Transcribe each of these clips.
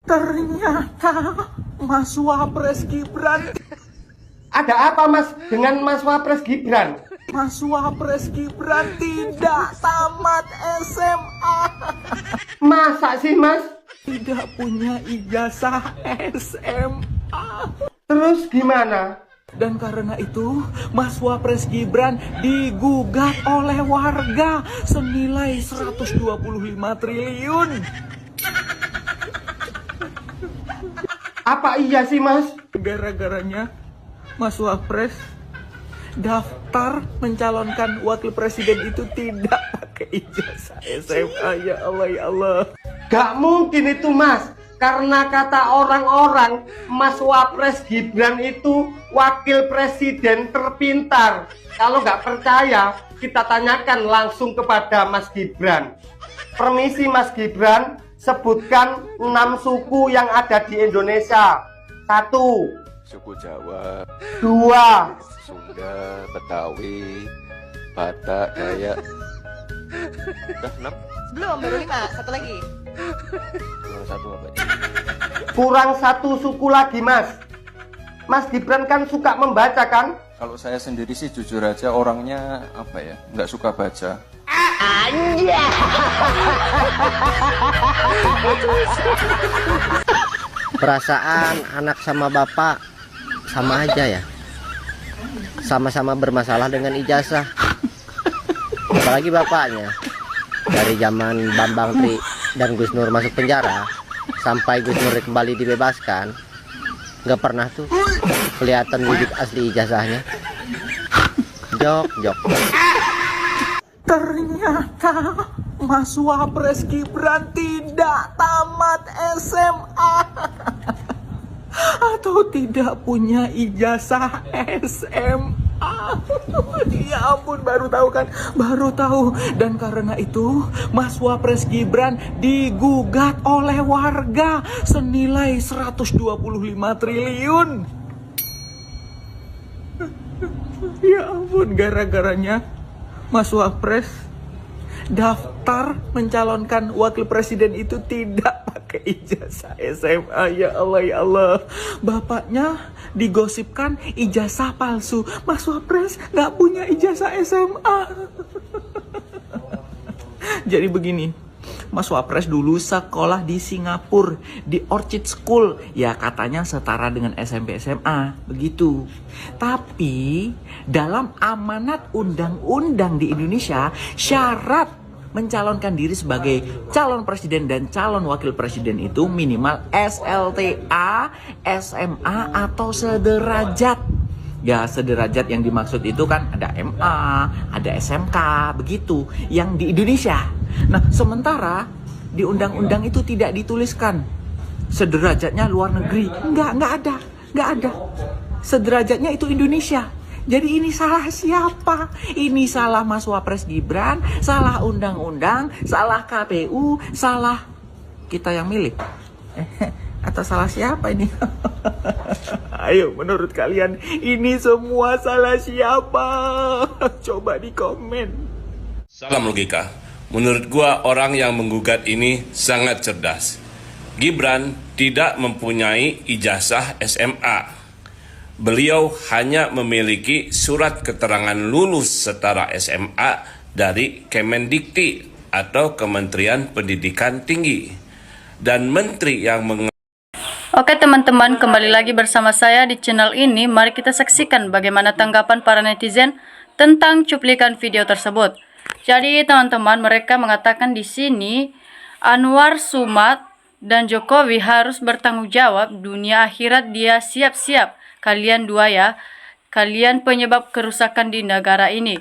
Ternyata Mas Wapres Gibran. Ada apa Mas dengan Mas Wapres Gibran? Mas Wapres Gibran tidak tamat SMA. Masa sih Mas? Tidak punya ijazah SMA. Terus gimana? Dan karena itu, Mas Wapres Gibran digugat oleh warga senilai 125 triliun. Apa iya sih Mas? Gara-garanya Mas Wapres daftar mencalonkan wakil presiden itu tidak pakai ijazah SMA. Ya Allah, ya Allah. Gak mungkin itu Mas. Karena kata orang-orang Mas Wapres Gibran itu wakil presiden terpintar. Kalau nggak percaya, kita tanyakan langsung kepada Mas Gibran. Permisi Mas Gibran, sebutkan 6 suku yang ada di Indonesia. 1. Suku Jawa, 2. Sunda, Betawi, Batak, Dayak. Udah 6? Belum, baru 5. Satu lagi. Kurang satu apa ini? Kurang 1 suku lagi Mas. Mas Gibran kan suka membaca kan? Kalau saya sendiri sih jujur aja orangnya apa ya, nggak suka baca. Perasaan anak sama bapak sama aja ya, sama-sama bermasalah dengan ijazah. Apalagi bapaknya, dari zaman Bambang Tri dan Gus Nur masuk penjara sampai Gus Nur kembali dibebaskan, nggak pernah tuh kelihatan wujud asli ijazahnya. Jok. Ternyata Mas Wapres Gibran tidak tamat SMA atau tidak punya ijazah SMA. Ya ampun, baru tahu kan? Baru tahu. Dan karena itu Mas Wapres Gibran digugat oleh warga senilai 125 triliun. Ya ampun, gara-garanya Mas Wapres daftar mencalonkan wakil presiden itu tidak pakai ijazah SMA. Ya Allah, ya Allah. Bapaknya digosipkan ijazah palsu. Mas Wapres nggak punya ijazah SMA. Jadi begini, Mas Wapres dulu sekolah di Singapura, di Orchid School. Ya katanya setara dengan SMP SMA, begitu. Tapi dalam amanat undang-undang di Indonesia, syarat mencalonkan diri sebagai calon presiden dan calon wakil presiden itu minimal SLTA, SMA atau sederajat. Ya, sederajat yang dimaksud itu kan ada MA, ada SMK, begitu. Yang di Indonesia. Nah, sementara di undang-undang itu tidak dituliskan sederajatnya luar negeri. Enggak ada. Sederajatnya itu Indonesia. Jadi ini salah siapa? Ini salah Mas Wapres Gibran, salah undang-undang, salah KPU, salah kita yang milih. Atau salah siapa ini? Ayo, menurut kalian ini semua salah siapa? Coba di komen. Salam logika. Menurut gua orang yang menggugat ini sangat cerdas. Gibran tidak mempunyai ijazah SMA. Beliau hanya memiliki surat keterangan lulus setara SMA dari Kemendikti atau Kementerian Pendidikan Tinggi. Dan menteri yang Oke teman-teman, kembali lagi bersama saya di channel ini. Mari kita saksikan bagaimana tanggapan para netizen tentang cuplikan video tersebut. Jadi teman-teman, mereka mengatakan di sini Anwar Somad dan Jokowi harus bertanggung jawab, dunia akhirat dia siap-siap. Kalian dua ya, kalian penyebab kerusakan di negara ini.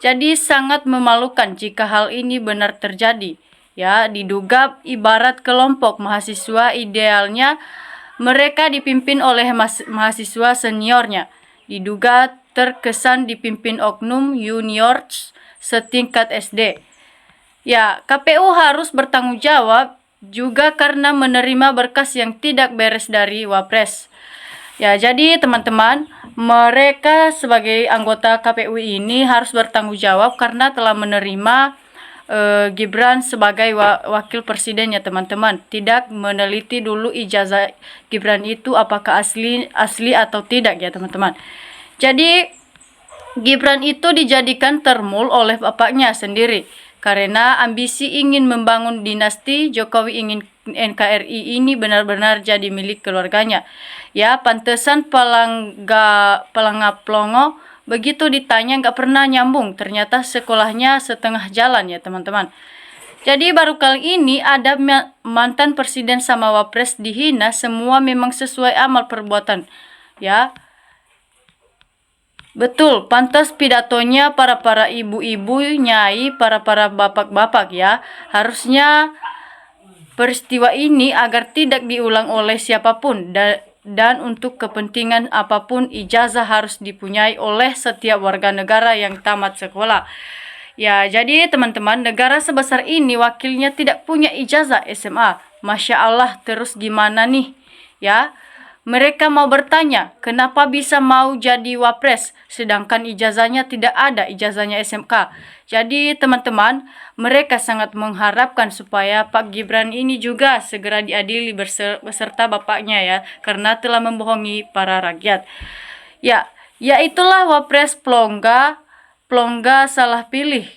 Jadi sangat memalukan jika hal ini benar terjadi. Ya, diduga ibarat kelompok mahasiswa, idealnya mereka dipimpin oleh mahasiswa seniornya. Diduga terkesan dipimpin oknum juniors setingkat SD. Ya, KPU harus bertanggung jawab juga karena menerima berkas yang tidak beres dari Wapres. Ya, jadi teman-teman, mereka sebagai anggota KPU ini harus bertanggung jawab karena telah menerima Gibran sebagai wakil presiden ya teman-teman. Tidak meneliti dulu ijazah Gibran itu apakah asli atau tidak ya teman-teman. Jadi Gibran itu dijadikan termul oleh bapaknya sendiri karena ambisi ingin membangun dinasti. Jokowi ingin NKRI ini benar-benar jadi milik keluarganya. Ya, pantesan pelangap pelongo begitu ditanya nggak pernah nyambung. Ternyata sekolahnya setengah jalan ya teman-teman. Jadi baru kali ini ada mantan presiden sama wapres dihina, semua memang sesuai amal perbuatan. Ya, betul, pantas pidatonya para ibu-ibu, nyai, para bapak-bapak ya. Harusnya peristiwa ini agar tidak diulang oleh siapapun dan untuk kepentingan apapun ijazah harus dipunyai oleh setiap warga negara yang tamat sekolah. Ya, jadi teman-teman, negara sebesar ini wakilnya tidak punya ijazah SMA. Masya Allah, terus gimana nih? Ya, mereka mau bertanya, kenapa bisa mau jadi wapres, sedangkan ijazahnya tidak ada, ijazahnya SMK. Jadi teman-teman, mereka sangat mengharapkan supaya Pak Gibran ini juga segera diadili beserta bapaknya ya, karena telah membohongi para rakyat. Ya itulah wapres plongga salah pilih.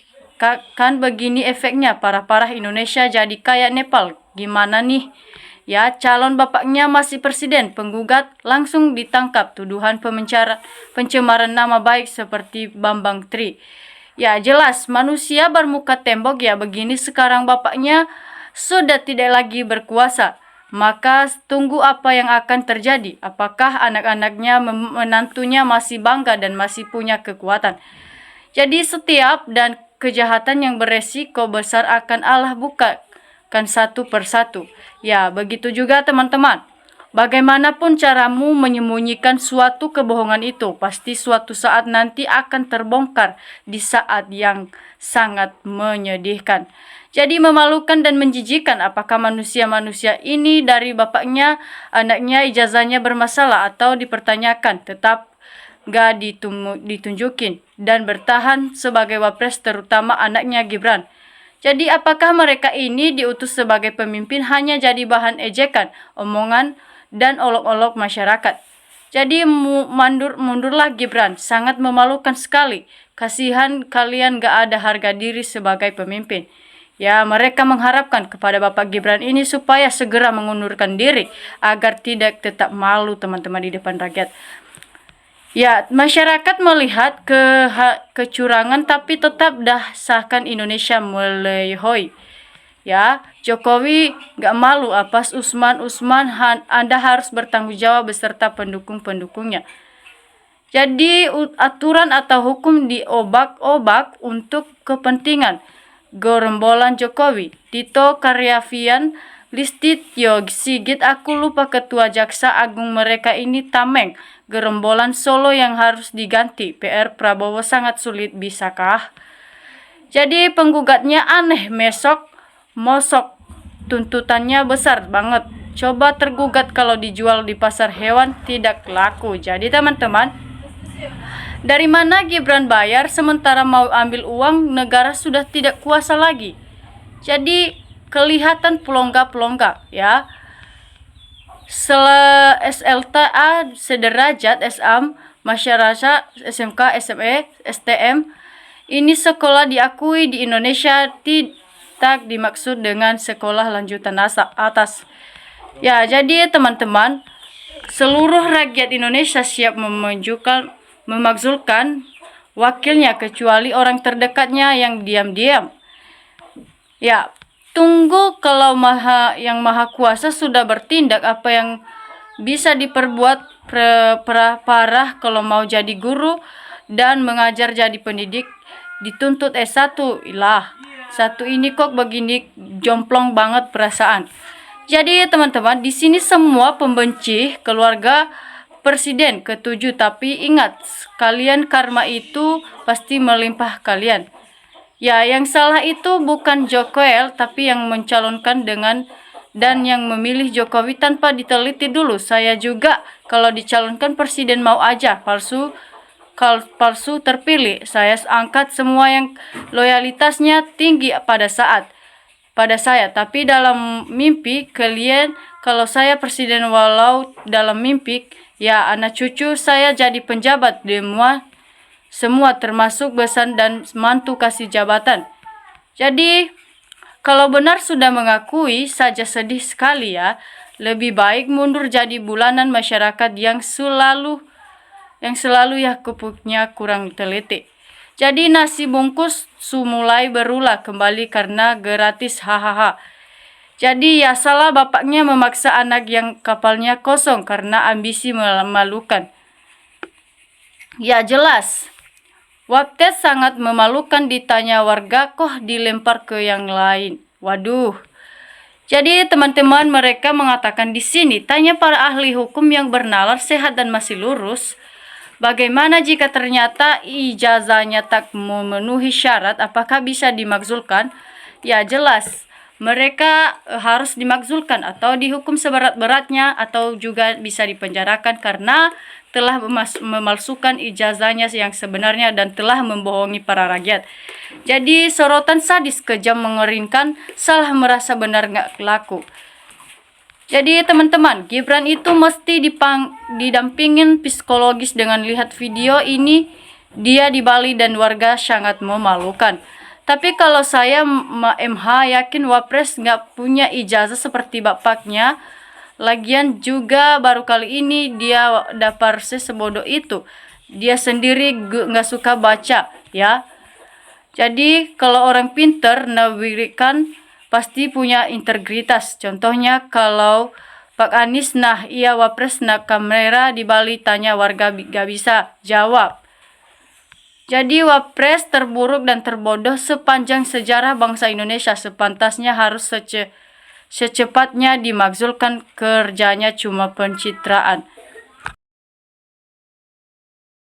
Kan begini efeknya, parah-parah Indonesia jadi kayak Nepal. Gimana nih? Ya, calon bapaknya masih presiden, penggugat langsung ditangkap tuduhan pencemaran nama baik seperti Bambang Tri. Ya, jelas manusia bermuka tembok ya begini sekarang bapaknya sudah tidak lagi berkuasa. Maka tunggu apa yang akan terjadi. Apakah anak-anaknya menantunya masih bangga dan masih punya kekuatan. Jadi setiap dan kejahatan yang beresiko besar akan Allah buka kan satu persatu. Ya, begitu juga teman-teman. Bagaimanapun caramu menyembunyikan suatu kebohongan itu, pasti suatu saat nanti akan terbongkar di saat yang sangat menyedihkan. Jadi memalukan dan menjijikan apakah manusia-manusia ini dari bapaknya, anaknya ijazahnya bermasalah atau dipertanyakan, tetap gak ditunjukin dan bertahan sebagai wapres terutama anaknya Gibran. Jadi apakah mereka ini diutus sebagai pemimpin hanya jadi bahan ejekan, omongan, dan olok-olok masyarakat? Jadi mundurlah Gibran, sangat memalukan sekali. Kasihan kalian gak ada harga diri sebagai pemimpin. Ya, mereka mengharapkan kepada Bapak Gibran ini supaya segera mengundurkan diri agar tidak tetap malu teman-teman di depan rakyat. Ya, masyarakat melihat kecurangan tapi tetap sahkan Indonesia melehoi. Ya, Jokowi gak malu apas Usman, Anda harus bertanggung jawab beserta pendukung-pendukungnya. Jadi aturan atau hukum diobak-obak untuk kepentingan gerombolan Jokowi. Tito Karnavian, Listitio Sigit, aku lupa ketua Jaksa Agung mereka ini tameng. Gerombolan Solo yang harus diganti. PR Prabowo sangat sulit, bisakah? Jadi penggugatnya aneh, mosok tuntutannya besar banget. Coba tergugat kalau dijual di pasar hewan tidak laku. Jadi teman-teman, dari mana Gibran bayar sementara mau ambil uang negara sudah tidak kuasa lagi. Jadi kelihatan pelongga ya. SLTA sederajat SM, masyarakat SMK, SME, STM ini sekolah diakui di Indonesia tidak dimaksud dengan sekolah lanjutan atas. Ya, jadi teman-teman, seluruh rakyat Indonesia siap memakzulkan wakilnya kecuali orang terdekatnya yang diam-diam. Ya, tunggu kalau yang maha kuasa sudah bertindak, apa yang bisa diperbuat parah kalau mau jadi guru dan mengajar jadi pendidik dituntut S1. Ilah, satu ini kok begini jomplong banget perasaan. Jadi teman-teman, di sini semua pembenci keluarga presiden ke-7, tapi ingat, kalian karma itu pasti melimpah kalian. Ya, yang salah itu bukan Jokowi, tapi yang mencalonkan dan yang memilih Jokowi tanpa diteliti dulu. Saya juga kalau dicalonkan presiden mau aja, palsu palsu terpilih. Saya angkat semua yang loyalitasnya tinggi pada saya. Tapi dalam mimpi kalian, kalau saya presiden, walau dalam mimpi, ya anak cucu saya jadi penjabat semua termasuk besan dan mantu kasih jabatan. Jadi kalau benar sudah mengakui saja sedih sekali ya. Lebih baik mundur jadi bulanan masyarakat yang selalu ya kupuknya kurang teliti. Jadi nasi bungkus mulai berulah kembali karena gratis hahaha. Jadi ya salah bapaknya memaksa anak yang kapalnya kosong karena ambisi memalukan. Ya jelas. Waptes sangat memalukan, ditanya warga kok dilempar ke yang lain. Waduh. Jadi teman-teman, mereka mengatakan di sini, tanya para ahli hukum yang bernalar sehat dan masih lurus, bagaimana jika ternyata ijazahnya tak memenuhi syarat, apakah bisa dimakzulkan? Ya jelas, mereka harus dimakzulkan atau dihukum seberat-beratnya atau juga bisa dipenjarakan karena telah memalsukan ijazahnya yang sebenarnya dan telah membohongi para rakyat. Jadi sorotan sadis, kejam, mengeringkan, salah merasa benar nggak laku. Jadi teman-teman, Gibran itu mesti didampingin psikologis. Dengan lihat video ini, dia di Bali dan warga sangat memalukan. Tapi kalau saya MH yakin Wapres nggak punya ijazah seperti bapaknya. Lagian juga baru kali ini dia dapat sebodoh itu. Dia sendiri nggak suka baca ya. Jadi kalau orang pinter nawirikan pasti punya integritas. Contohnya kalau Pak Anies, nah iya Wapres nak kamera di Bali, tanya warga gak bisa jawab. Jadi Wapres terburuk dan terbodoh sepanjang sejarah bangsa Indonesia. Sepantasnya harus secepatnya dimakzulkan, kerjanya cuma pencitraan.